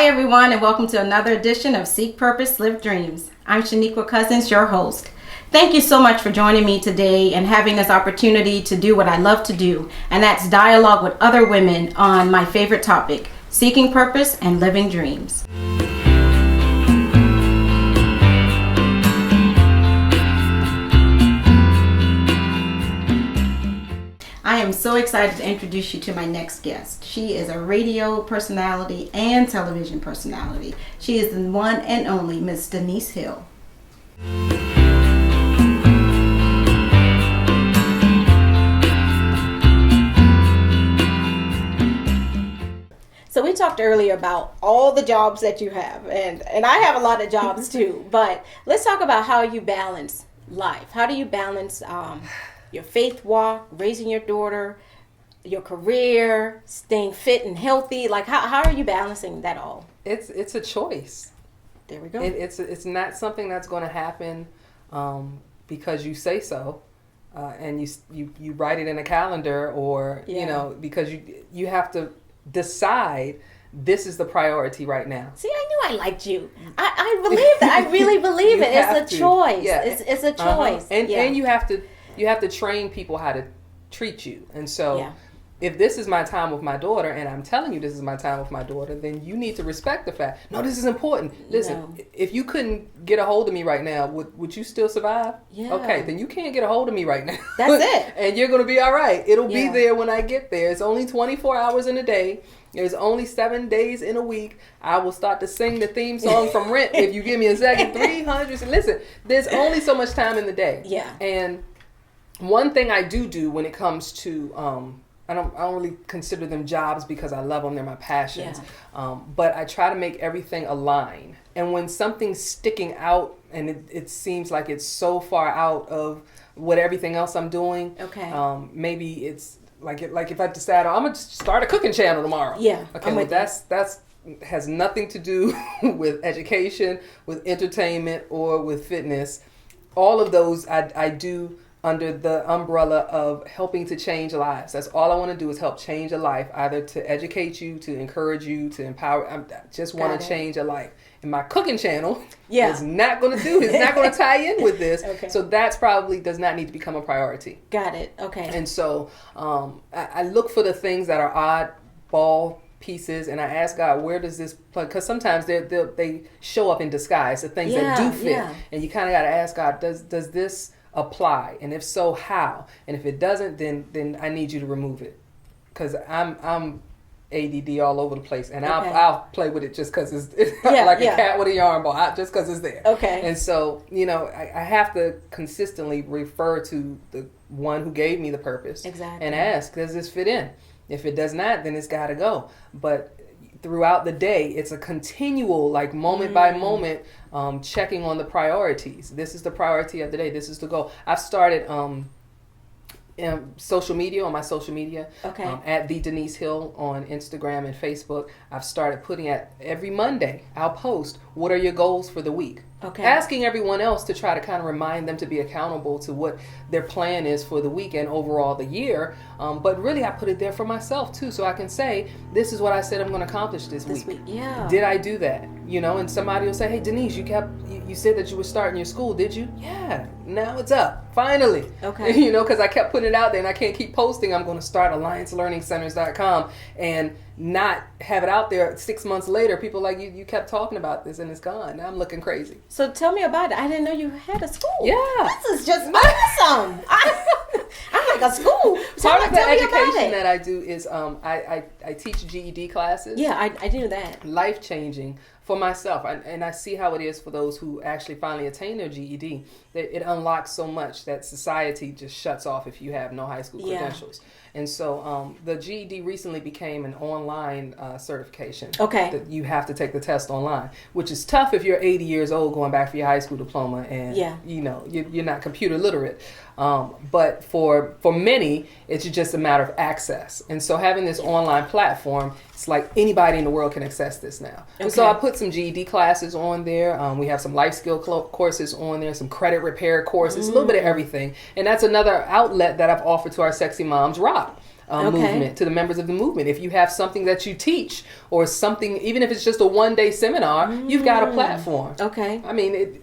Hi everyone, and welcome to another edition of Seek Purpose, Live Dreams. I'm Shaniqua Cousins, your host. Thank you so much for joining me today and having this opportunity to do what I love to do, and that's dialogue with other women on my favorite topic, seeking purpose and living dreams. I am so excited to introduce you to my next guest. She is a radio personality and television personality. She is the one and only Miss Denise Hill. So we talked earlier about all the jobs that you have, and I have a lot of jobs too, but let's talk about how you balance life. How do you balance your faith walk, raising your daughter, your career, staying fit and healthy? Like, how are you balancing that all? It's a choice. There we go. It's not something that's going to happen because you say so, and you write it in a calendar, or because you have to decide this is the priority right now. See, I knew I liked you. I believe that. I really believe it. It's a choice. Yeah. It's a choice. And you have to train people how to treat you. And so if this is my time with my daughter, and I'm telling you this is my time with my daughter, then you need to respect the fact, no, this is important. Listen, if you couldn't get a hold of me right now, would you still survive? Yeah. Okay, then you can't get a hold of me right now. That's it. And you're going to be all right. It'll be there when I get there. It's only 24 hours in a day. There's only 7 days in a week. I will start to sing the theme song from Rent if you give me a second. 300. Listen, there's only so much time in the day. Yeah. And one thing I do when it comes to, I don't really consider them jobs because I love them. They're my passions. Yeah. But I try to make everything align. And when something's sticking out and it seems like it's so far out of what everything else I'm doing, maybe it's like if I decide I'm gonna start a cooking channel tomorrow. Yeah. Okay. Well, that's has nothing to do with education, with entertainment, or with fitness. All of those I do under the umbrella of helping to change lives. That's all I want to do, is help change a life, either to educate you, to encourage you, to empower. I just want to change a life. And my cooking channel is not going to tie in with this. Okay. So that's probably does not need to become a priority. Got it. Okay. And so I look for the things that are oddball pieces, and I ask God, where does this play? Because sometimes they show up in disguise, the things that do fit. And you kind of got to ask God, does this apply? And if so, how? And if it doesn't, then I need you to remove it, because I'm ADD all over the place, and I'll play with it just because it's like a cat with a yarn ball, just because it's there. Okay. And so I have to consistently refer to the one who gave me the purpose, and ask, does this fit in? If it does not, then it's got to go. But throughout the day, it's a continual, like moment by moment, checking on the priorities. This is the priority of the day. This is the goal. I've started social media, on my social media, at the Denise Hill on Instagram and Facebook. I've started putting every Monday, I'll post, what are your goals for the week? Okay. Asking everyone else to try to kind of remind them to be accountable to what their plan is for the week and overall the year. But really, I put it there for myself too, so I can say, this is what I said I'm going to accomplish this week. Yeah. Did I do that? And somebody will say, hey, Denise, you said that you were starting your school, did you? Yeah. Now it's up. Finally. Okay. Because I kept putting it out there, and I can't keep posting. I'm going to start AllianceLearningCenters.com and not have it out there 6 months later. People like, you kept talking about this and it's gone. Now I'm looking crazy. So tell me about it. I didn't know you had a school. Yeah. This is just awesome. I'm like a school. Part of the education that I do is I teach GED classes. Yeah, I do that. Life-changing for myself. And I see how it is for those who actually finally attain their GED. That it unlocks so much that society just shuts off if you have no high school credentials. And so the GED recently became an online certification. Okay. That you have to take the test online, which is tough if you're 80 years old going back for your high school diploma and you're not computer literate. But for many, it's just a matter of access. And so having this online platform, it's like anybody in the world can access this now. Okay. And so I put some GED classes on there. We have some life skill courses on there, some credit repair courses, a little bit of everything. And that's another outlet that I've offered to our Sexy Moms Rock. movement, to the members of the movement. If you have something that you teach or something, even if it's just a one-day seminar, you've got a platform. Okay. I mean,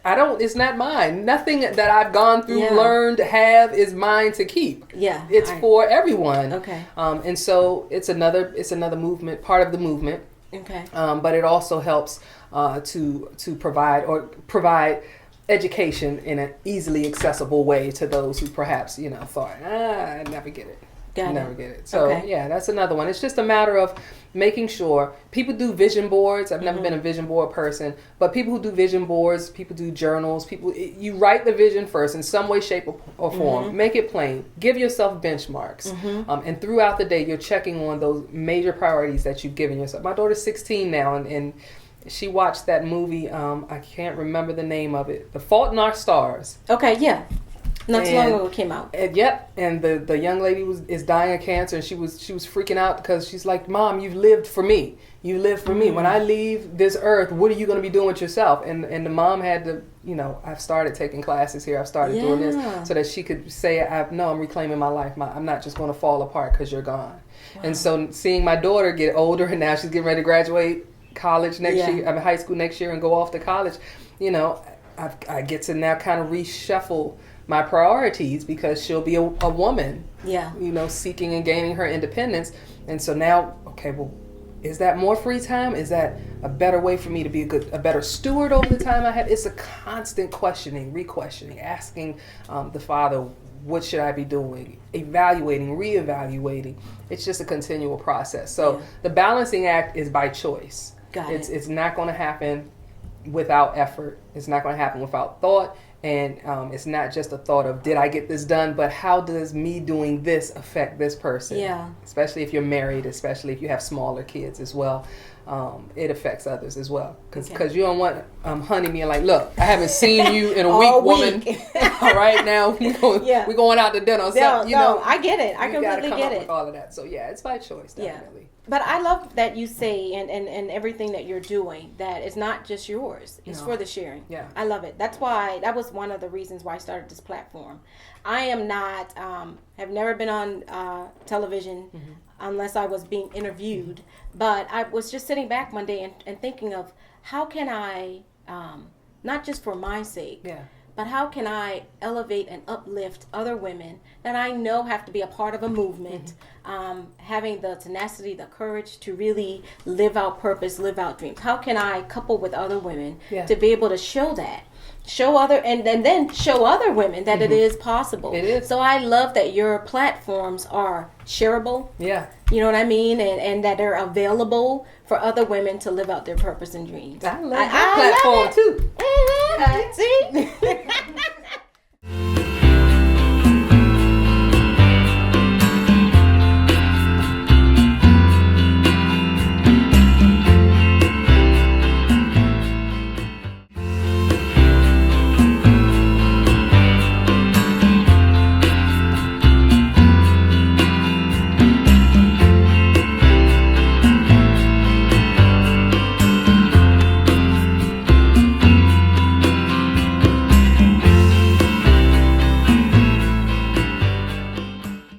it's not mine. Nothing that I've gone through, learned, have is mine to keep. Yeah. It's for everyone. Okay. And so it's another movement, part of the movement. Okay. But it also helps to provide education in an easily accessible way to those who perhaps, thought, I never get it. Never get it. So that's another one. It's just a matter of making sure people do vision boards. I've never been a vision board person, but people who do vision boards, people do journals, you write the vision first in some way, shape, or form. Make it plain. Give yourself benchmarks. And throughout the day, you're checking on those major priorities that you've given yourself. My daughter's 16 now, and she watched that movie. I can't remember the name of it. The Fault in Our Stars. Okay, yeah. Not too long ago it came out. And the young lady is dying of cancer, and she was freaking out because she's like, Mom, you've lived for me. You live for me. When I leave this earth, what are you going to be doing with yourself? And the mom had to, I've started taking classes here. I've started doing this so that she could say, I'm reclaiming my life. I'm not just going to fall apart because you're gone. Wow. And so seeing my daughter get older, and now she's getting ready to graduate college next year, high school next year, and go off to college, I get to now kind of reshuffle my priorities because she'll be a woman, seeking and gaining her independence. And so now, okay, well, is that more free time? Is that a better way for me to be a better steward over the time I have? It's a constant questioning, re-questioning, asking the Father, what should I be doing? Evaluating, reevaluating. It's just a continual process. So the balancing act is by choice. It's not going to happen without effort. It's not going to happen without thought. And it's not just a thought of, did I get this done? But how does me doing this affect this person? Yeah. Especially if you're married, especially if you have smaller kids as well. It affects others as well. Because you don't want honey being like, look, I haven't seen you in a week, woman. All right, now we're going out to dinner. So, I get it. I completely get it. With all of that. So, it's by choice, definitely. Yeah. But I love that you say and everything that you're doing, that it's not just yours. It's for the sharing. Yeah. I love it. That was one of the reasons why I started this platform. I am not, have never been on television unless I was being interviewed. But I was just sitting back one day and thinking of how can I, not just for my sake, but how can I elevate and uplift other women that I know have to be a part of a movement, having the tenacity, the courage to really live out purpose, live out dreams. How can I couple with other women to be able to show that? And then show other women that it is possible. It is. So I love that your platforms are shareable. Yeah. You know what I mean? And that they're available for other women to live out their purpose and dreams. I love that platform too.